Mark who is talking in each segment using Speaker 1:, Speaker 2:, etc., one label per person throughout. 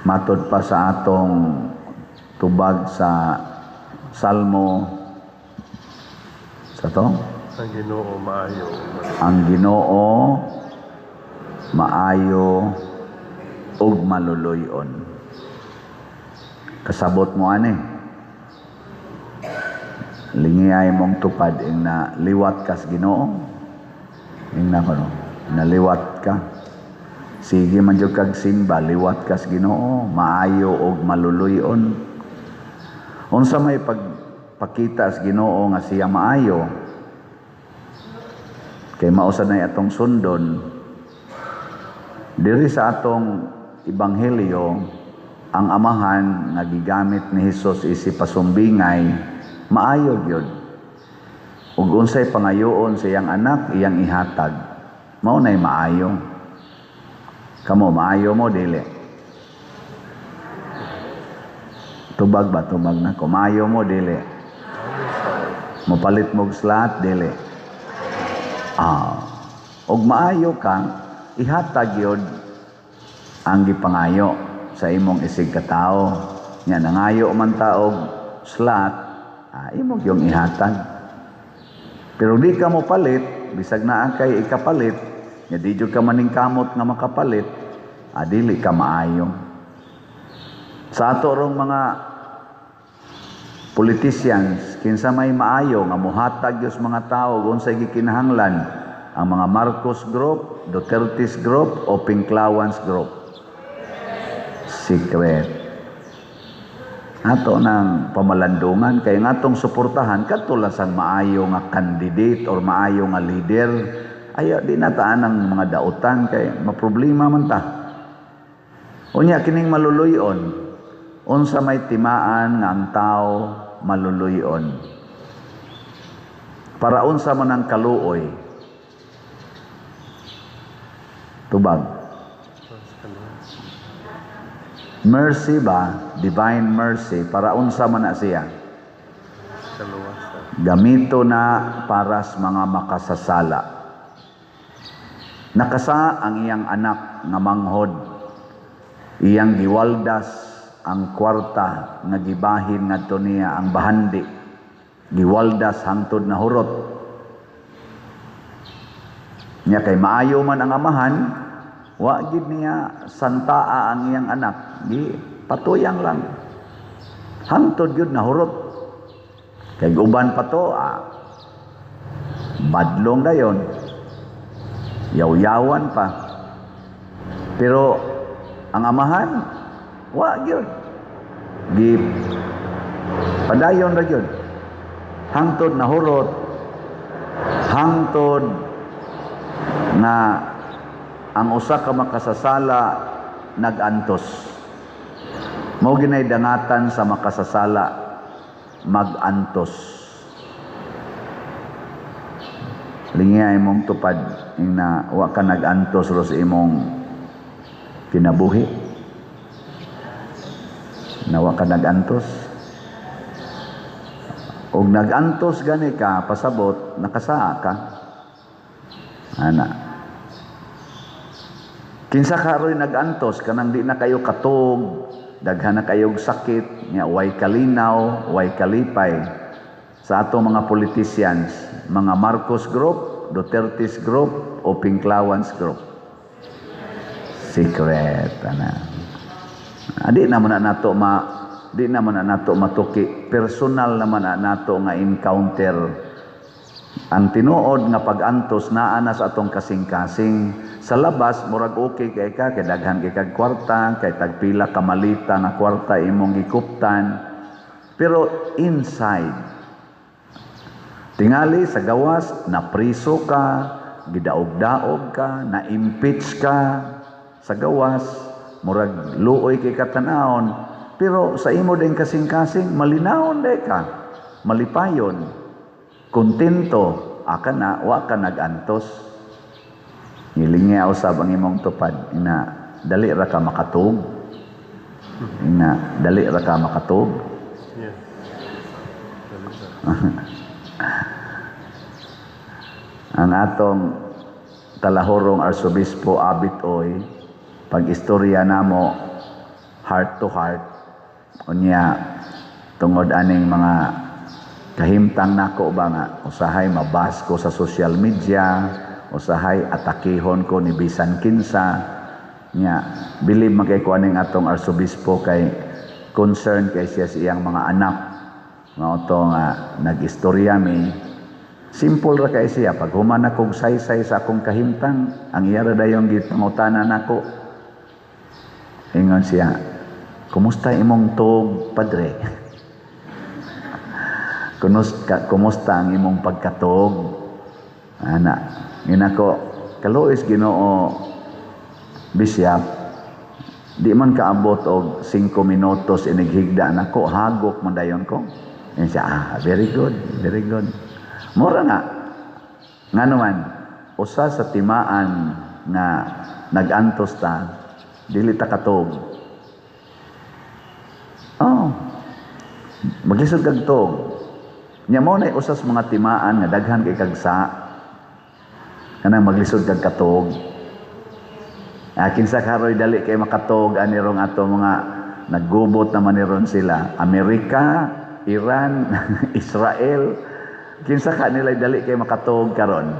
Speaker 1: Matod pa sa atong tubag sa Salmo sa to?
Speaker 2: Ang Ginoo maayo.
Speaker 1: Ang Ginoo maayo ug maluluyon. Kasabot mo ani. Lingiyay mong tupad ing na liwat kas Ginoo. Ing na kono, naliwat ka. Sige man jud kag simba, liwat kas Ginoo, maayo og maluluyon. Unsa may pagpakita sa Ginoo nga siya maayo, kay mausa na atong sundon diri sa atong ebanghelyo. Ang amahan nga gigamit ni Hesus isip pasumbingay maayo gyud, ug unsay pangayoon sa iyang anak iyang ihatag, mao nay maayo. Kamo maayo mo dili? Tubag ba? Tubag na. Kumayo mo dili? Mopalit mo slat dili? Og maayo ka, ihatag yun ang gipangayo sa imong isig katao. Nya nangayo man taog slat, imong yung ihatag. Pero di ka mo palit, bisag naa kay ikapalit, nya di jud ka maningkamot nga makapalit, dili ka maayo. Sa ato rong mga politicians, kinsa may maayo nga muhatag yus mga tao unsay gikinahanglan, ang mga Marcos Group, Duterte's Group o Pinklawans Group. Secret. Ato nang pamalandungan kay ngatong suportahan katulasan maayo nga candidate or maayo nga leader. Ayo di nataan ang mga dautan kay maproblema man ta. Unya kining maluluyon, unsa may timaan nga ang tao maluluyon. Para unsa man ang kaluoy. Tubag. Mercy ba? Divine mercy. Para unsa man na siya? Gamito na para sa mga makasasala. Nakasa ang iyang anak nga manghod. Iyang giwaldas ang kwarta nga gibahin ngadto niya ang bahandi. Giwaldas hangtod na hurot. Nya kay maayo man ang amahan, wa gid niya santaa ang iyang anak. Di patuyang lang. Hangtod gyud na hurot. Kay uban pa to, badlong dayon. Yaw-yawan pa. Pero ang amahan, wa gyud. Di padayon ra gyud. Hangtod na hurot. Hangtod na ang usa ka makasasala nagantos. Mao ginay dangatan sa makasasala magantos. Lingay mong tupad na wa ka nagantos ro sa imong kinabuhi. Na wa ka nagantos. Og nagantos gani ka pasabot nakasaa ka. Ana. Kinsa karoy nagantos kanang di na kayo katog, daghan na kayog sakit, nya way kalinaw, way kalipay sa ato mga politicians, mga Marcos Group, Duterte's Group o Pinklawans Group. Secret ana. Di naman na nato matuki, personal naman na nato nga encounter. Ang tinuod nga pag-antos naa na sa atong kasing-kasing. Sa labas murag okay kay ka, kay daghan kay kag kwarta, kay tagpila ka malita na kwarta imong gikuptan. Pero inside, tingali sa gawas, napriso ka, gidaog-daog ka, na-impeach ka sa gawas, murag luoy kay katanahon. Pero sa imo din kasing-kasing, malinawon day ka, malipayon, kontento, aka na, wa ka nagantos. Ngilingi usab ang imong tupad, ina dali ra ka makatug. Ina dali ra ka makatug.
Speaker 2: Yeah.
Speaker 1: Ang atong talahorong Arsobispo Abit Oy, pag-istorya namo heart to heart. Unya tungod aning mga kahimtang nako ba nga usahay mabas ko sa social media, usahay atakihon ko ni bisan kinsa nya bilib magay ko aning atong arsobispo kay concern kay siya sa iyang mga anak nga to nga nag-istorya mi. Simple ra kay siya pag human akong saysay sa akong kahimtang ang iya ra dayon gipangutanan nako. Ingon siya, kumusta imong tuog, padre? Kumusta ang imong pagkatuog? Ana, ginako, kaluoy Ginoo, Bishop, di man kaabot og 5 minutos inighigda nako, hagok man dayon ko. Yan siya, very good, very good. Mura nga, nga naman, usa sa timaan nga nag-antos ta, dili ta katog. Oh, maglisod kag tog. Nya mo na usas mga timaan nga daghan kay kagsa. Kanang maglisod kag katog. Kinsa karoy dali kay makatog ani rong ato mga naggubot naman ni ron sila. Amerika, Iran, Israel. Kinsa ka nila dali kay makatog karon.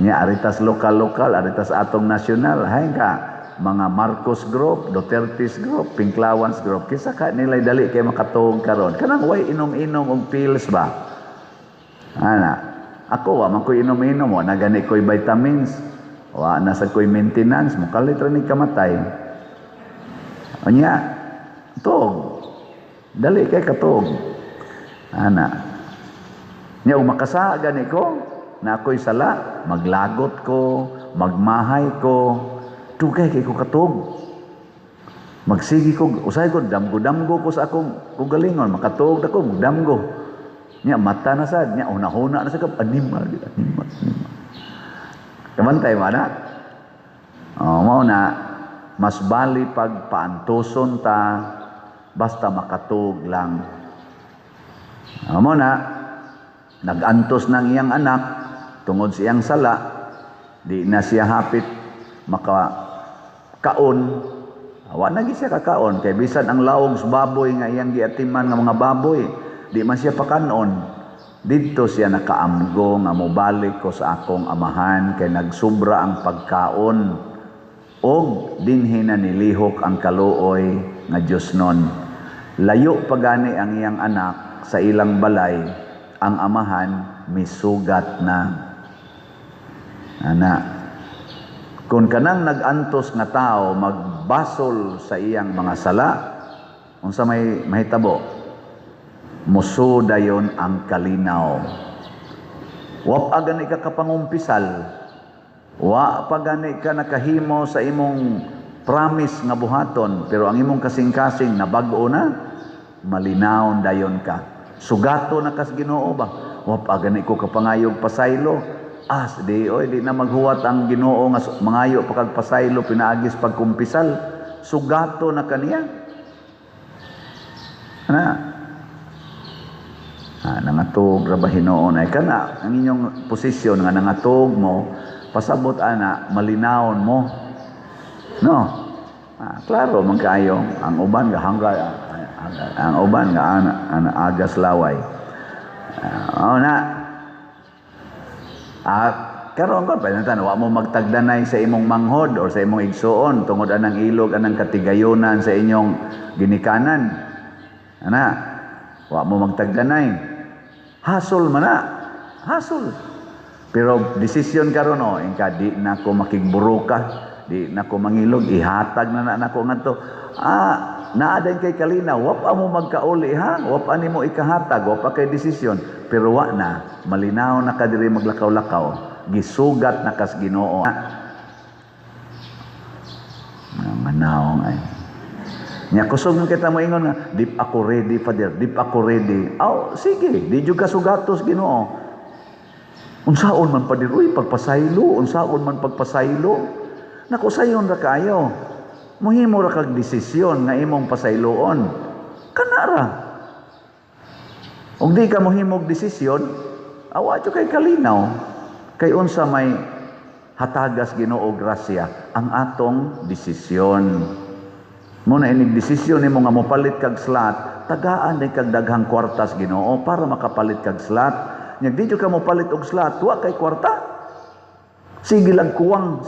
Speaker 1: Nya aritas lokal-lokal, aritas atong nasyonal, hay ka mga Marcos Group, Duterte's Group, Pinklawans Group, kisa ka nila dali kay makatog karon. Kanang way inom-inom og pills ba? Ana, ako wa man koy inom-inom, wa na gani koy vitamins, wa na sa koy maintenance, mukalit ra ni kamatay. Unya, tog. Dali kay katog. Ana. Nya ug makasa gani ko na ako'y sala, maglagot ko, magmahay ko, tugay kay ko katog. Magsigi ko, usay ko, damgo ko sa akong kugalingon, makatog na ko, damgo. Nya, mata na sad, nya, una-una na sa kap, anima. Kamantay mo na? Mao na, mas bali pag paantuson ta, basta makatog lang. Mao na, nag-antos ng iyang anak, tungod siyang sala, di na siya hapit, kaon, wa na siya kakaon kay bisan ang laog sa baboy nga iyang giatiman nga mga baboy di man siya pakanon. Didto siya nakaamgo nga mobalik ko sa akong amahan kay nagsubra ang pagkaon og dinhi na nilihok ang kaluoy nga Dios nun. Layo pagani ang iyang anak sa ilang balay, ang amahan misugat na. Ana, kung kanang nag-antos nga tao magbasol sa iyang mga sala, unsa may mahitabo, musudayon ang kalinaw. Wa pa gani ka kapangumpisal, wa pa gani ka nakahimo sa imong promise nga buhaton, pero ang imong kasing-kasing nabag-o na, malinaw dayon ka. Sugato na kas Ginoo ba? Wa pa gani ko kapangayog pasaylo. Di na maghuwat ang Ginoo nga mangayo pa kag pasaylo pinaagis pagkumpisal. Sugato na kaniya. Ana. Nangatog ra ba Hinoon ay kana ang inyong posisyon nga nangatog mo, pasabot ana malinawon mo. No. Klaro man kayo ang uban nga hangga ang uban nga ana agas laway. Karon kon panantan wa mo magtagdanay sa imong manghod or sa imong igsuon tungod anang ilog anang katigayonan sa inyong ginikanan. Ana, wa mo magtagdanay. Hasol man na. Hasol. Pero desisyon karon ingka di na ko makigburuka, di na ko mangilog, ihatag na nako ngadto. Naa din kay kalinaw, wa pa mo magkauli ha, wa pa nimo ikahatag, wa pa kay desisyon, pero wa na, malinaw na ka diri maglakaw-lakaw, gisugat na kas Ginoo. Manaw ay. Nya kusog mo kita mo ingon nga, dip ako ready Father, dip ako ready. Sige, di jud ka sugatos Ginoo. Unsaon man padiroy pagpasaylo, unsaon man pagpasaylo. Nakusayon ra kayo. Muhimo ra kag desisyon nga imong pasayloon. Kana ra. Ug di ka mohimog desisyon, awa jud kay kalinaw. Kay unsa may hatagas Ginoo grasya ang atong desisyon. Muna inig desisyon nimo nga mopalit kag slot, tagaan day kag daghang kwartas Ginoo para makapalit kag slot. Nya di ka mopalit og slot, wa kay kwarta. Sige lang kuwang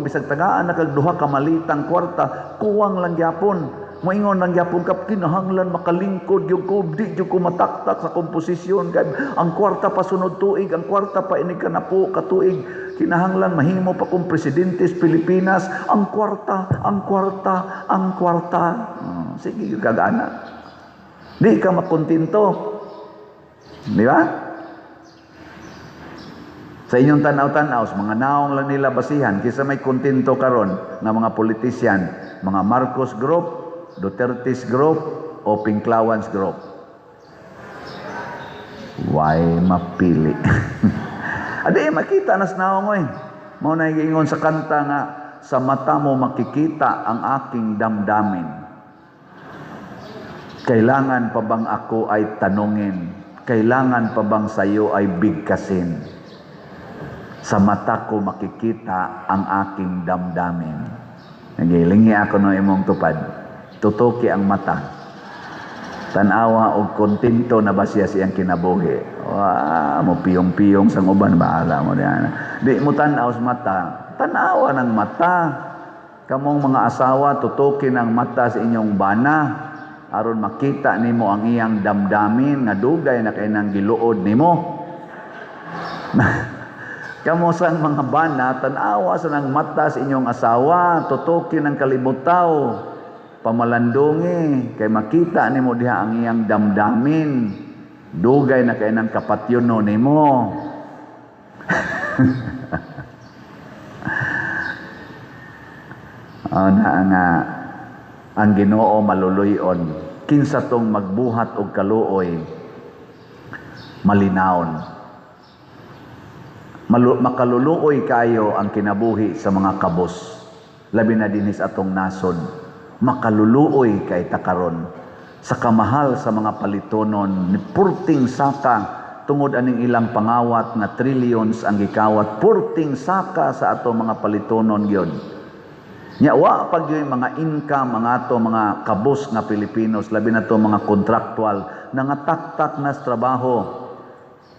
Speaker 1: bisag tagaan na kag duha ka malitang kwarta, kuwang lang gyapon. Moingon lang gyapon ka kinahanglan makalingkod gyud ko, di gyud ko mataktak sa komposisyon kay ang kwarta pa sunod tuig, ang kwarta pa ini ka napo ka tuig. Kinahanglan mahimo pa kong presidente sa Pilipinas, ang kwarta. Sige gyud kag ana. Di ka makontento. Di ba? Sa inyong tanaw-tanaw, mga naong lang nila basihan, kisa may kontento karon nga mga politisyan, mga Marcos Group, Duterte's Group, o Pinklawans Group. Why mapili? Adi, makita nas naong oy. Mao na ingon sa kanta nga, sa mata mo makikita ang aking damdamin. Kailangan pa bang ako ay tanungin? Kailangan pa bang sayo ay bigkasin? Sa mata ko makikita ang aking damdamin. Nagilingi ako no imong tupad. Tutuki ang mata. Tanawa og kontento na ba siya siyang kinabuhi. Mo piyong-piyong sang uban, bahala mo diyan. Di mo tanaw sa mata. Tanawa ng mata. Kamong mga asawa, tutuki ng mata sa inyong bana. Aron makita nimo ang iyang damdamin nga dugay na kay nang giluod nimo. Kamo sang mga bana, tanawa sa nang mata sa inyong asawa, tutuki ng kalibutaw, pamalandungi, kay makita nimo diha ang iyang damdamin, dugay na kay nang kapatyono nimo. Ana nga ang Ginoo maluluyon, kinsa tong magbuhat og kaluoy, malinawon. Makaluluoy kayo ang kinabuhi sa mga kabos, labi na dinis atong nasod. Makaluluoy kay takaron sa kamahal sa mga palitonon ni purting saka, tungod aning ilang pangawat na trillions ang gikawat, purting saka sa atong mga palitonon gyud. Nya wa pag yung mga income, mga ato mga kabos nga Pilipinos, labi na to mga contractual nangataktak na trabaho.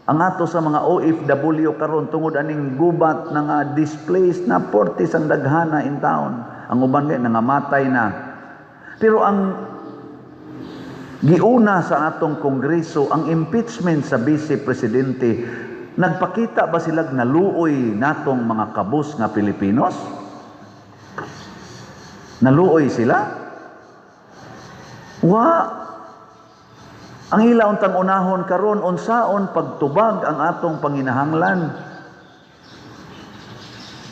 Speaker 1: Ang ato sa mga OFW karon tungod aning gubat nga displaced na 40 ang daghana in town. Ang uban kay nangamatay na. Pero ang giuna sa atong kongreso, ang impeachment sa Vice Presidente, nagpakita ba sila naluoy natong mga kabus nga Pilipinos? Naluoy sila? Wa. Ang ilaw tang unahon karon unsaon pagtubag ang atong panginahanglan.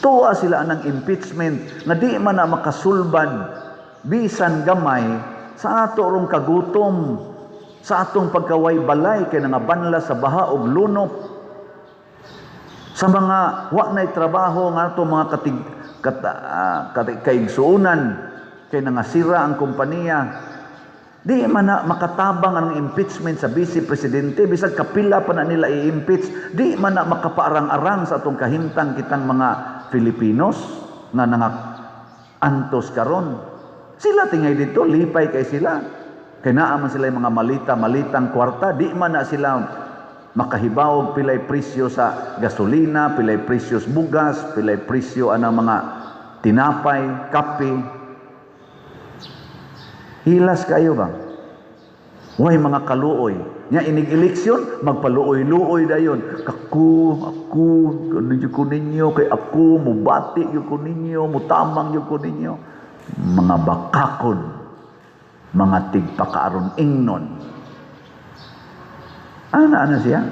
Speaker 1: Tuwa sila ng impeachment nga di man na makasulbad bisan gamay sa ato rong kagutom, sa atong pagkaway balay kay nangabanla sa baha ug lunop, sa mga wa nay trabaho nga ato mga kaigsuunan kay nangasira ang kompanya. Di man na makatabang ang impeachment sa Vice Presidente, bisag kapila pa na nila i-impeach, di man na makapaarang-arang sa atong kahimtang kitang mga Filipinos nga antos karon. Sila tingay dito, lipay kay sila. Kay naa man sila mga malitang kwarta, di man na sila makahibaw pilay presyo sa gasolina, pilay presyo sa bugas, pilay presyo anang mga tinapay, kape. Hilas kayo ba? Way mga kaluoy. Nya inig eleksyon, magpaluoy-luoy dayon. Ako, ganun ko ninyo, kay ako, mubati yung ko ninyo, mutamang yung ko ninyo. Mga bakakon, mga tigpakaaron ingnon. Ano siya?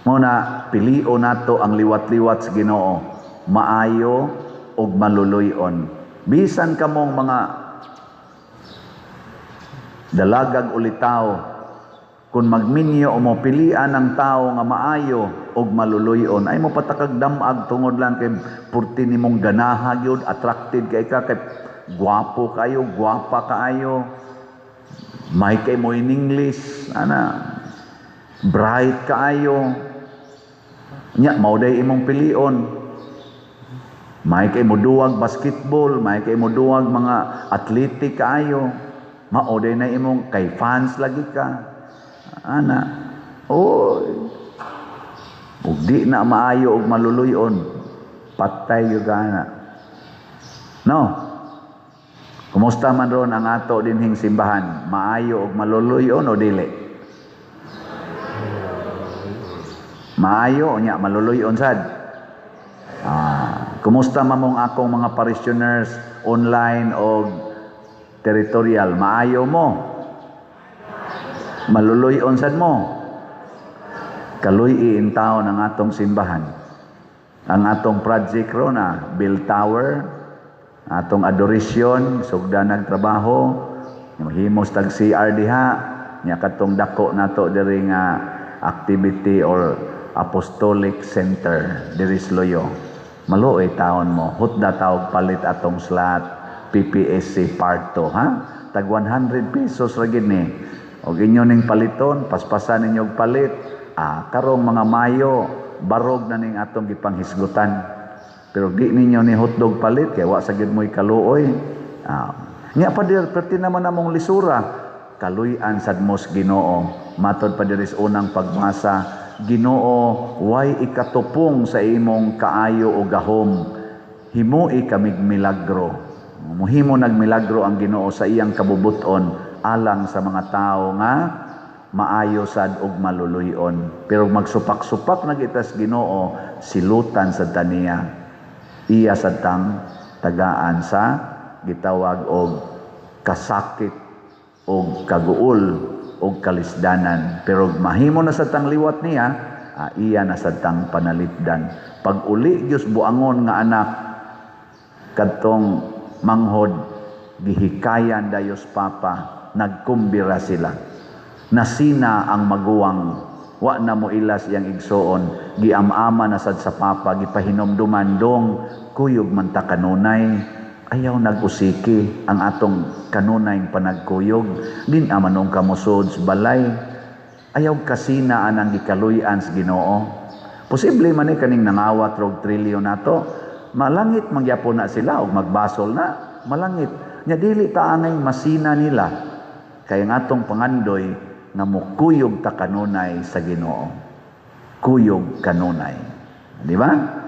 Speaker 1: Muna, pilio nato ang liwat-liwat sa Ginoo, maayo o maluluyon. Bisan kamong mga dalagag ulitaw, kung magminyo o mo pilian ng tao nga maayo o maluluyon, ay mo patakag damag tungod lang kay purti nimong ganaha yun, attracted kay ka, kay guwapo kayo, guwapa kayo, may kay mo in English, bright kayo, nya mauday imong pilion. May kay mo duwag basketball, may kay mo duwag mga athletic kaayo. Maoday na imong kay fans lagi ka. Ana. Oy. Ug di na maayo og maluluyon. Patay yung gana. No? Kumusta man ron ang ato dinhing simbahan? Maayo og maluluyon o dili? Maayo nya maluluyon sad. Kumusta mamong akong mga parishioners online o territorial? Maayo mo? Maluluyon sad mo? Kaluy in taon ang atong simbahan. Ang atong project ro na Bill Tower, atong adoration, sugda nagtrabaho, mahimos tag CR diha, nya katong dako nato diri nga activity or apostolic center diri sa Loyo. Maluoy taon mo, hutda tawag palit atong slot, PPSC part 2, ha? Tag 100 pesos ra gid ni. Og inyo ning paliton, paspasan ninyo og palit. Karong mga Mayo, barog na ning atong gipanghisgutan. Pero di ninyo ni hotdog palit kay wa sa gid mo'y kaluoy. Nya pa dir perti naman namong lisura. Kaluy-an sad mos Ginoo. Matod pa diri sa unang pagbasa, Ginoo, way ikatupong sa imong kaayo o gahom. Himui kamig milagro. Muhimo nagmilagro ang Ginoo sa iyang kabubuton alang sa mga tao nga maayo sad og maluluyon. Pero magsupak-supak na gitas Ginoo, silutan sa taniya. Iya sad tang tagaan sa gitawag og kasakit og kaguol og kalisdanan. Pero mahimo na sa tang liwat niya, iya na sa tang panalipdan. Pag uli Diyos buangon nga anak, kadtong manghod, gihikayan dayos Papa, nagkumbira sila. Nasina ang maguwang, wa na mo ilas yang igsoon, giamama na sad sa Papa, gipahinomduman dong, kuyog man ta kanunay, ayaw nag-usiki ang atong kanunay panagkuyog, din amanong kamusod sa balay, ayaw kasinaan ang gikaluyan sa Ginoo. Posible man kaning nangawat rog trilyon nato, malangit mangyapon na sila o magbasol na, malangit. Nya dili ta angay masina nila, kaya nga atong pangandoy nga mukuyog ta kanunay sa Ginoo. Kuyog kanunay. Di ba?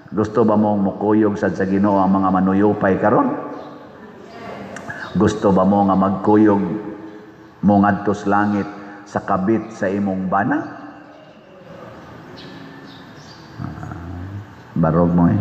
Speaker 1: Gusto ba mong mukuyog sa Ginoo ang mga manuyupay karon? Gusto ba mo nga magkuyog mo ngadto sa langit sa kabit sa imong bana? Barog mo eh.